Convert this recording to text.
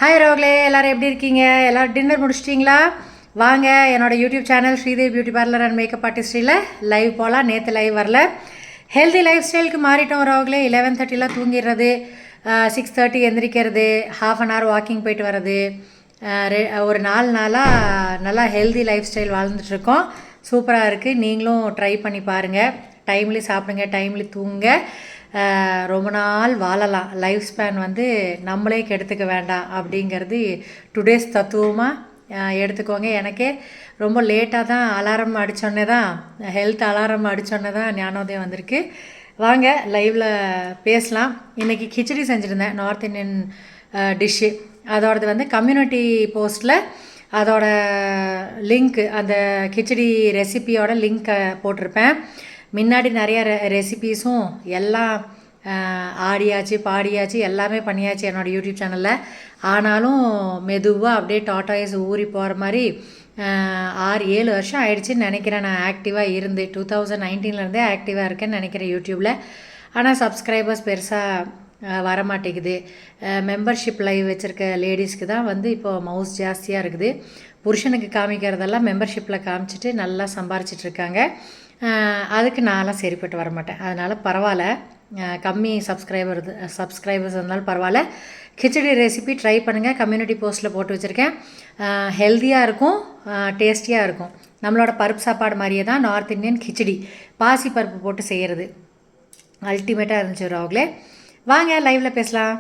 Hi ரோக்லே, எல்லோரும் எப்படி இருக்கீங்க? எல்லோரும் டின்னர் முடிச்சிட்டிங்களா? வாங்க என்னோடய YouTube channel Sridevi beauty parlour and makeup ஆர்டிஸ்ட்ரியில் லைவ் போகலாம். நேற்று லைவ் வரல. ஹெல்தி லைஃப் ஸ்டைலுக்கு மாறிட்டோம் ரோக்லே. 11:30 தூங்கிடுறது, 6:30 எந்திரிக்கிறது, ½ அன் ஹவர் வாக்கிங் போயிட்டு வர்றது, ஒரு 4 நாளாக நல்லா ஹெல்தி லைஃப் ஸ்டைல் வாழ்ந்துட்டுருக்கோம். சூப்பராக இருக்குது. நீங்களும் ட்ரை பண்ணி பாருங்கள். டைம்லி சாப்பிடுங்க, டைம்லி தூங்குங்க. ரொம்ப நாள் வாழலாம். லைஃப் ஸ்பேன் வந்து நம்மளே கெடுத்துக்க வேண்டாம் அப்படிங்கிறது டுடேஸ் தத்துவமாக எடுத்துக்கோங்க. எனக்கே ரொம்ப லேட்டாக தான் அலாரம் அடித்தோடனே தான், ஹெல்த் அலாரம் அடித்தோடனே தான் ஞானோதயம் வந்திருக்கு. வாங்க லைவில் பேசலாம். இன்றைக்கி கிச்சடி செஞ்சுருந்தேன், நார்த் இந்தியன் டிஷ்ஷு. அதோடது வந்து கம்யூனிட்டி போஸ்ட்டில் அதோட லிங்க்கு, அந்த கிச்சடி ரெசிபியோட லிங்க்கை போட்டிருப்பேன். முன்னாடி நிறைய ரெசிபீஸும் எல்லாம் ஆடியாச்சு, பாடியாச்சு, எல்லாமே பண்ணியாச்சு என்னோடய யூடியூப் சேனலில். ஆனாலும் மெதுவாக அப்படியே டாட்டாய்ஸ் ஊறி போகிற மாதிரி 6-7 வருஷம் ஆயிடுச்சுன்னு நினைக்கிறேன். நான் ஆக்டிவாக இருந்து 2019 ஆக்டிவாக இருக்கேன்னு நினைக்கிறேன் யூடியூப்பில். ஆனால் சப்ஸ்கிரைபர்ஸ் பெருசாக வரமாட்டேங்குது. மெம்பர்ஷிப் லைவ் வச்சுருக்க லேடிஸ்க்கு தான் வந்து இப்போது மவுஸ் ஜாஸ்தியாக இருக்குது. புருஷனுக்கு காமிக்கிறதெல்லாம் மெம்பர்ஷிப்பில் காமிச்சிட்டு நல்லா சம்பாரிச்சிட்ருக்காங்க. அதுக்கு நான்லாம் சரிப்பட்டு வரமாட்டேன். அதனால் பரவாயில்ல, கம்மி சப்ஸ்கிரைபர்ஸ் இருந்தாலும் பரவாயில்ல. கிச்சடி ரெசிபி ட்ரை பண்ணுங்கள். கம்யூனிட்டி போஸ்ட்டில் போட்டு வச்சுருக்கேன். ஹெல்த்தியாக இருக்கும், டேஸ்டியாக இருக்கும். நம்மளோட பருப்பு சாப்பாடு மாதிரியே தான் நார்த் இந்தியன் கிச்சடி, பாசி பருப்பு போட்டு செய்கிறது. அல்டிமேட்டாக இருந்துச்சு ரோக்லே. வாங்க லைவில் பேசலாம்.